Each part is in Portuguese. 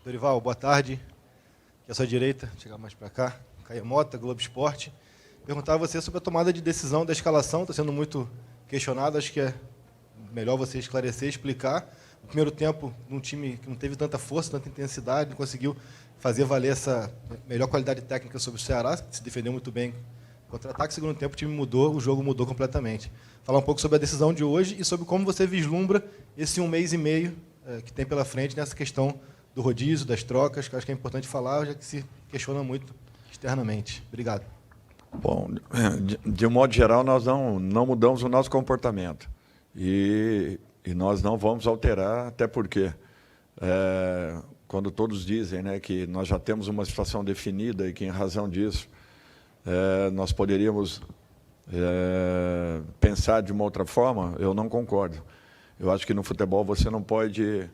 Dorival, boa tarde. Aqui à sua direita, chegar mais para cá. Caio Mota, Globo Esporte. Perguntar a você sobre a tomada de decisão da escalação. Está sendo muito questionado, acho que é melhor você esclarecer, explicar. No primeiro tempo, num time que não teve tanta força, tanta intensidade, não conseguiu fazer valer essa melhor qualidade técnica sobre o Ceará, que se defendeu muito bem contra-ataque. Segundo tempo, o time mudou, o jogo mudou completamente. Falar um pouco sobre a decisão de hoje e sobre como você vislumbra esse 1 mês e meio que tem pela frente nessa questão do rodízio, das trocas, que eu acho que é importante falar, já que se questiona muito externamente. Obrigado. Bom, de um modo geral, nós não mudamos o nosso comportamento. E nós não vamos alterar, até porque, quando todos dizem, né, que nós já temos uma situação definida e que, em razão disso, nós poderíamos pensar de uma outra forma, eu não concordo. Eu acho que no futebol você não pode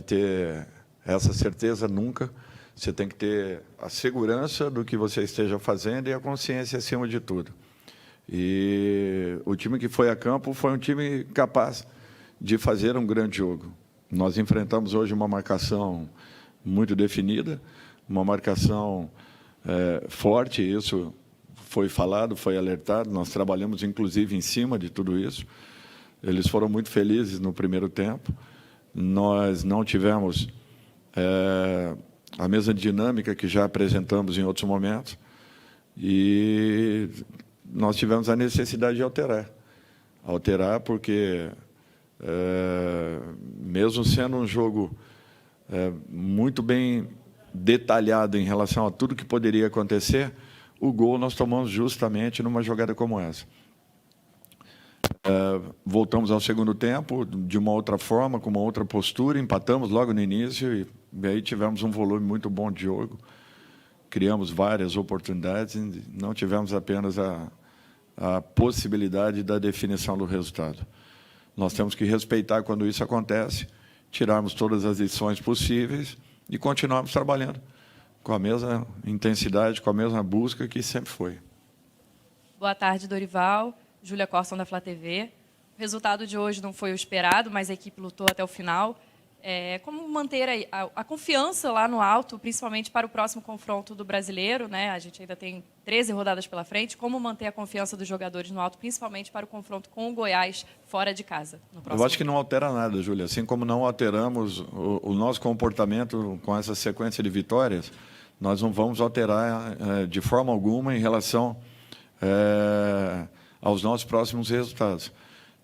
ter essa certeza nunca. Você tem que ter a segurança do que você esteja fazendo e a consciência acima de tudo. E o time que foi a campo foi um time capaz de fazer um grande jogo. Nós enfrentamos hoje uma marcação muito definida, uma marcação forte, isso foi falado, foi alertado, nós trabalhamos inclusive em cima de tudo isso. Eles foram muito felizes no primeiro tempo. Nós não tivemos a mesma dinâmica que já apresentamos em outros momentos e nós tivemos a necessidade de alterar porque, mesmo sendo um jogo muito bem detalhado em relação a tudo que poderia acontecer, o gol nós tomamos justamente numa jogada como essa. Voltamos ao segundo tempo de uma outra forma, com uma outra postura, empatamos logo no início e aí tivemos um volume muito bom de jogo, criamos várias oportunidades e não tivemos apenas a possibilidade da definição do resultado. Nós temos que respeitar quando isso acontece, tirarmos todas as lições possíveis e continuarmos trabalhando com a mesma intensidade, com a mesma busca que sempre foi. Boa tarde, Dorival. Júlia Corson, da Flá TV. O resultado de hoje não foi o esperado, mas a equipe lutou até o final. Como manter a confiança lá no alto, principalmente para o próximo confronto do Brasileiro, né? A gente ainda tem 13 rodadas pela frente. Como manter a confiança dos jogadores no alto, principalmente para o confronto com o Goiás fora de casa? Eu acho que não altera nada, Júlia. Assim como não alteramos o nosso comportamento com essa sequência de vitórias, nós não vamos alterar de forma alguma em relação aos nossos próximos resultados.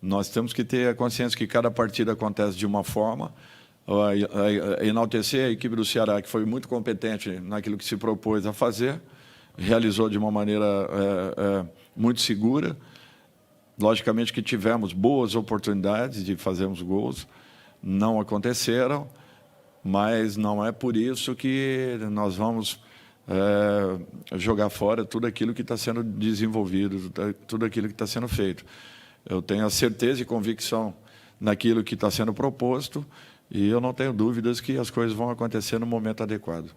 Nós temos que ter a consciência que cada partida acontece de uma forma, enaltecer a equipe do Ceará, que foi muito competente naquilo que se propôs a fazer, realizou de uma maneira muito segura. Logicamente que tivemos boas oportunidades de fazermos gols, não aconteceram, mas não é por isso que nós vamos jogar fora tudo aquilo que está sendo desenvolvido, tudo aquilo que está sendo feito. Eu tenho a certeza e convicção naquilo que está sendo proposto e eu não tenho dúvidas que as coisas vão acontecer no momento adequado.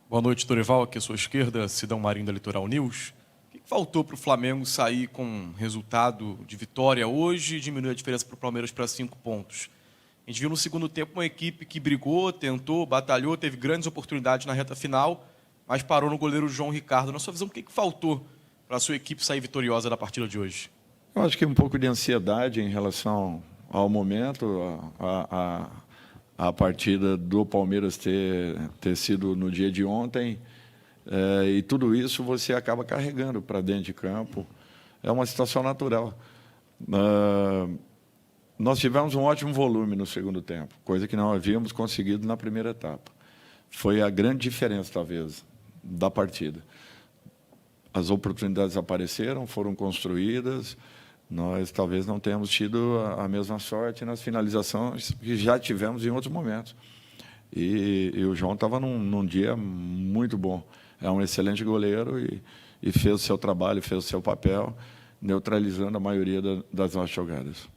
Boa noite, Dorival. Aqui à sua esquerda, Sidão Marinho, da Litoral News. O que faltou para o Flamengo sair com resultado de vitória hoje e diminuir a diferença para o Palmeiras para 5 pontos? A gente viu no segundo tempo uma equipe que brigou, tentou, batalhou, teve grandes oportunidades na reta final, mas parou no goleiro João Ricardo. Na sua visão, o que faltou para a sua equipe sair vitoriosa da partida de hoje? Eu acho que um pouco de ansiedade em relação ao momento, a partida do Palmeiras ter sido no dia de ontem, e tudo isso você acaba carregando para dentro de campo. É uma situação natural. Nós tivemos um ótimo volume no segundo tempo, coisa que não havíamos conseguido na primeira etapa. Foi a grande diferença, talvez, da partida. As oportunidades apareceram, foram construídas, nós talvez não tenhamos tido a mesma sorte nas finalizações que já tivemos em outros momentos. E o João estava num dia muito bom. É um excelente goleiro e fez o seu trabalho, fez o seu papel, neutralizando a maioria das nossas jogadas.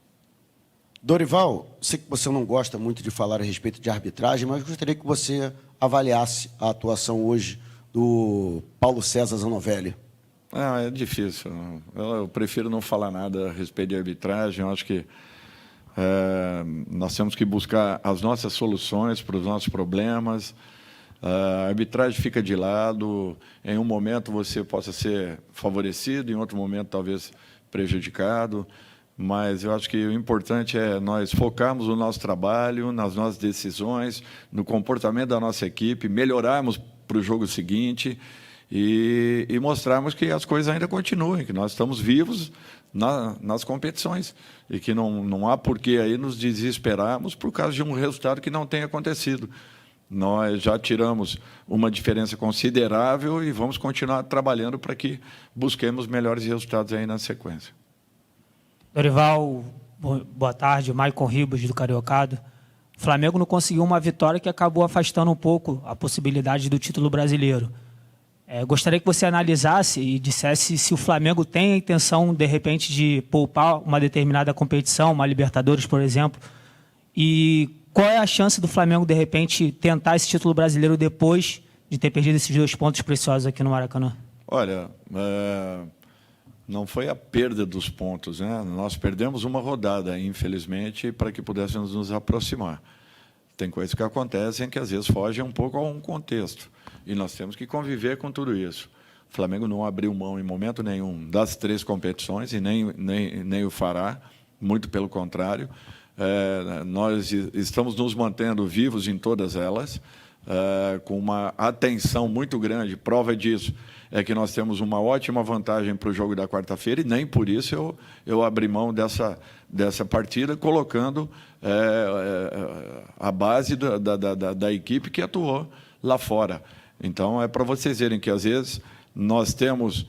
Dorival, sei que você não gosta muito de falar a respeito de arbitragem, mas gostaria que você avaliasse a atuação hoje do Paulo César Zanovelli. É difícil. Eu prefiro não falar nada a respeito de arbitragem. Eu acho que Nós temos que buscar as nossas soluções para os nossos problemas. A arbitragem fica de lado. Em um momento você possa ser favorecido, em outro momento talvez prejudicado. Mas eu acho que o importante é nós focarmos no nosso trabalho, nas nossas decisões, no comportamento da nossa equipe, melhorarmos para o jogo seguinte e mostrarmos que as coisas ainda continuam, que nós estamos vivos nas competições e que não há por que aí nos desesperarmos por causa de um resultado que não tenha acontecido. Nós já tiramos uma diferença considerável e vamos continuar trabalhando para que busquemos melhores resultados aí na sequência. Dorival, boa tarde. Maicon Ribas, do Cariocado. O Flamengo não conseguiu uma vitória que acabou afastando um pouco a possibilidade do título brasileiro. Gostaria que você analisasse e dissesse se o Flamengo tem a intenção, de repente, de poupar uma determinada competição, uma Libertadores, por exemplo, e qual é a chance do Flamengo, de repente, tentar esse título brasileiro depois de ter perdido esses 2 pontos preciosos aqui no Maracanã? Olha, não foi a perda dos pontos, né? Nós perdemos uma rodada, infelizmente, para que pudéssemos nos aproximar. Tem coisas que acontecem que, às vezes, fogem um pouco a um contexto. E nós temos que conviver com tudo isso. O Flamengo não abriu mão, em momento nenhum, das 3 competições, e nem o fará, muito pelo contrário. Nós estamos nos mantendo vivos em todas elas, com uma atenção muito grande. Prova disso é que nós temos uma ótima vantagem para o jogo da quarta-feira e nem por isso eu abri mão dessa partida, colocando a base da equipe que atuou lá fora. Então, é para vocês verem que, às vezes, nós temos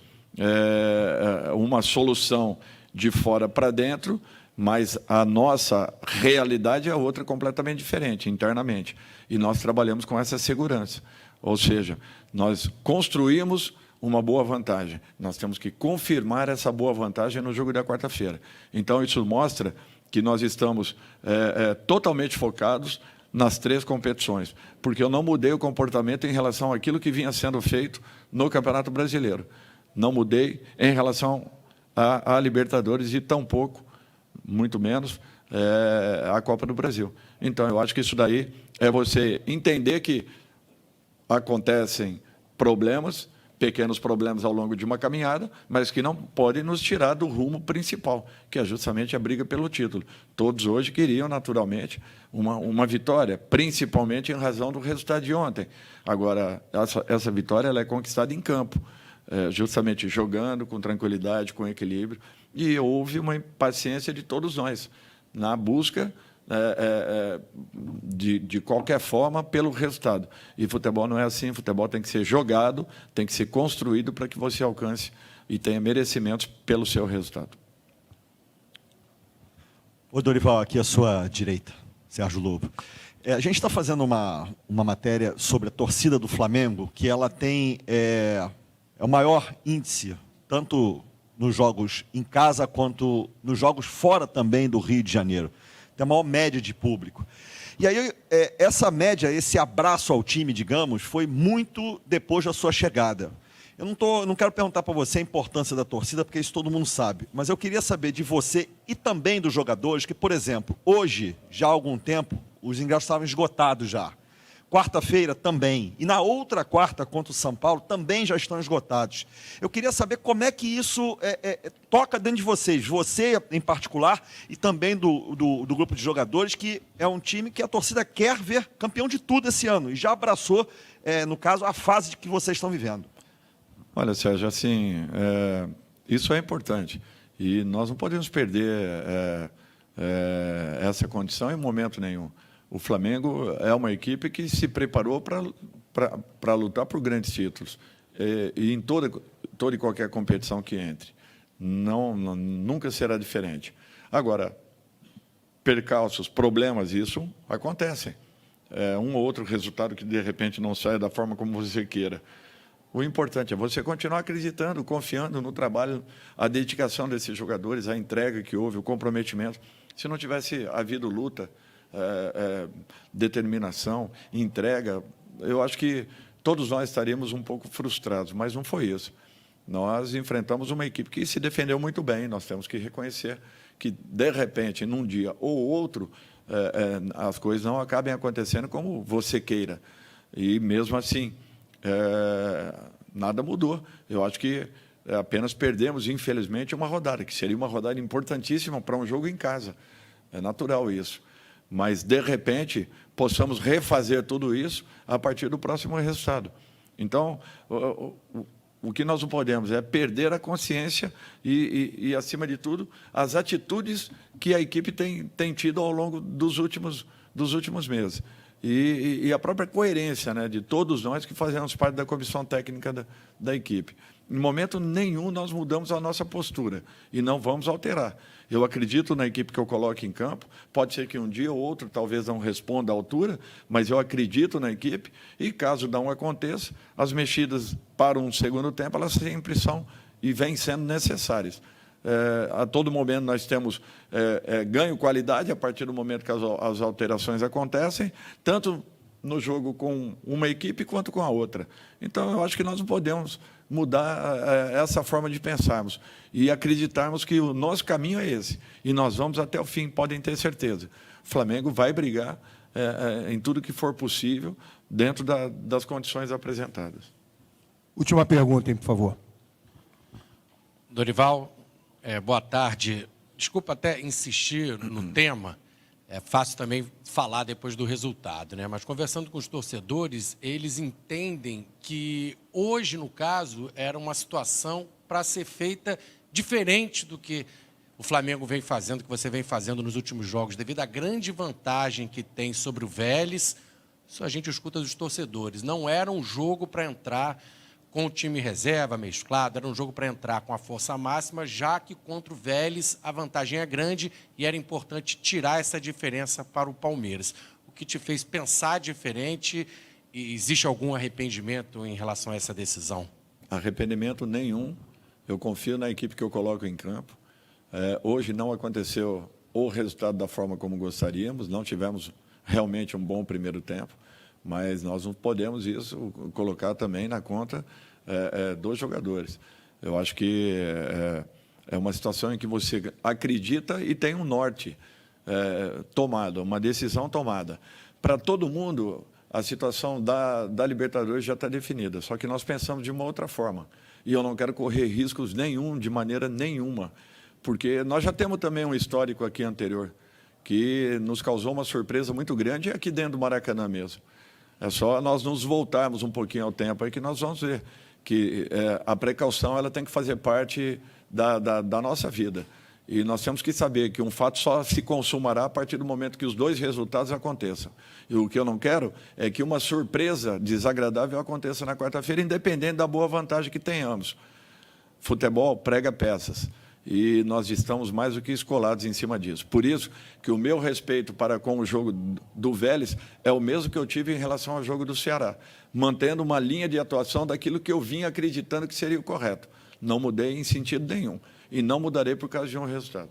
uma solução de fora para dentro, mas a nossa realidade é outra completamente diferente, internamente. E nós trabalhamos com essa segurança. Ou seja, nós construímos uma boa vantagem. Nós temos que confirmar essa boa vantagem no jogo da quarta-feira. Então, isso mostra que nós estamos totalmente focados nas 3 competições, porque eu não mudei o comportamento em relação àquilo que vinha sendo feito no Campeonato Brasileiro. Não mudei em relação à Libertadores e tampouco, muito menos, a Copa do Brasil. Então, eu acho que isso daí é você entender que acontecem problemas, pequenos problemas ao longo de uma caminhada, mas que não podem nos tirar do rumo principal, que é justamente a briga pelo título. Todos hoje queriam, naturalmente, uma vitória, principalmente em razão do resultado de ontem. Agora, essa vitória ela é conquistada em campo, justamente jogando com tranquilidade, com equilíbrio, e houve uma impaciência de todos nós na busca de qualquer forma pelo resultado. E futebol não é assim, futebol tem que ser jogado, tem que ser construído para que você alcance e tenha merecimentos pelo seu resultado. Ô, Dorival, aqui à sua direita, Sérgio Lobo. A gente está fazendo uma matéria sobre a torcida do Flamengo, que ela tem o maior índice, tanto nos jogos em casa quanto nos jogos fora também do Rio de Janeiro. Tem a maior média de público. E aí, essa média, esse abraço ao time, digamos, foi muito depois da sua chegada. Eu não quero perguntar para você a importância da torcida, porque isso todo mundo sabe. Mas eu queria saber de você e também dos jogadores, que, por exemplo, hoje, já há algum tempo, os ingressos estavam esgotados já. Quarta-feira também. E na outra quarta, contra o São Paulo, também já estão esgotados. Eu queria saber como é que isso toca dentro de vocês. Você, em particular, e também do grupo de jogadores, que é um time que a torcida quer ver campeão de tudo esse ano. E já abraçou, no caso, a fase que vocês estão vivendo. Olha, Sérgio, assim, isso é importante. E nós não podemos perder essa condição em momento nenhum. O Flamengo é uma equipe que se preparou para lutar por grandes títulos. E em toda e qualquer competição que entre. Nunca será diferente. Agora, percalços, problemas, isso acontecem. Um ou outro resultado que, de repente, não sai da forma como você queira. O importante é você continuar acreditando, confiando no trabalho, a dedicação desses jogadores, a entrega que houve, o comprometimento. Se não tivesse havido luta, determinação, entrega, eu acho que todos nós estaríamos um pouco frustrados, mas não foi isso. Nós enfrentamos uma equipe que se defendeu muito bem, nós temos que reconhecer que, de repente, num dia ou outro, as coisas não acabem acontecendo como você queira. E, mesmo assim, nada mudou. Eu acho que apenas perdemos, infelizmente, uma rodada, que seria uma rodada importantíssima para um jogo em casa. É natural isso. Mas, de repente, possamos refazer tudo isso a partir do próximo resultado. Então, o que nós não podemos é perder a consciência e, acima de tudo, as atitudes que a equipe tem tido ao longo dos últimos meses. E a própria coerência, né, de todos nós que fazemos parte da comissão técnica da equipe. Em momento nenhum nós mudamos a nossa postura e não vamos alterar. Eu acredito na equipe que eu coloco em campo. Pode ser que um dia ou outro talvez não responda à altura, mas eu acredito na equipe e, caso não aconteça, as mexidas para um segundo tempo, elas sempre são e vêm sendo necessárias. A todo momento nós temos ganho qualidade a partir do momento que as alterações acontecem, tanto no jogo com uma equipe quanto com a outra. Então, eu acho que nós não podemos mudar essa forma de pensarmos e acreditarmos que o nosso caminho é esse. E nós vamos até o fim, podem ter certeza. O Flamengo vai brigar em tudo que for possível, dentro das condições apresentadas. Última pergunta, hein, por favor. Dorival, boa tarde. Desculpa até insistir no tema, é fácil também falar depois do resultado, né? Mas conversando com os torcedores, eles entendem que hoje, no caso, era uma situação para ser feita diferente do que o Flamengo vem fazendo, que você vem fazendo nos últimos jogos, devido à grande vantagem que tem sobre o Vélez. Isso a gente escuta dos torcedores. Não era um jogo para entrar com o time reserva, mesclado, era um jogo para entrar com a força máxima, já que contra o Vélez a vantagem é grande e era importante tirar essa diferença para o Palmeiras. O que te fez pensar diferente e existe algum arrependimento em relação a essa decisão? Arrependimento nenhum. Eu confio na equipe que eu coloco em campo. Hoje não aconteceu o resultado da forma como gostaríamos, não tivemos realmente um bom primeiro tempo, mas nós não podemos isso colocar também na conta dos jogadores. Eu acho que é uma situação em que você acredita e tem um norte tomado, uma decisão tomada. Para todo mundo, a situação da Libertadores já está definida, só que nós pensamos de uma outra forma. E eu não quero correr riscos nenhum, de maneira nenhuma, porque nós já temos também um histórico aqui anterior, que nos causou uma surpresa muito grande aqui dentro do Maracanã mesmo. É só nós nos voltarmos um pouquinho ao tempo aí que nós vamos ver que a precaução ela tem que fazer parte da nossa vida. E nós temos que saber que um fato só se consumará a partir do momento que os dois resultados aconteçam. E o que eu não quero é que uma surpresa desagradável aconteça na quarta-feira, independente da boa vantagem que tenhamos. Futebol prega peças. E nós estamos mais do que escolados em cima disso. Por isso que o meu respeito para com o jogo do Vélez é o mesmo que eu tive em relação ao jogo do Ceará, mantendo uma linha de atuação daquilo que eu vinha acreditando que seria o correto. Não mudei em sentido nenhum e não mudarei por causa de um resultado.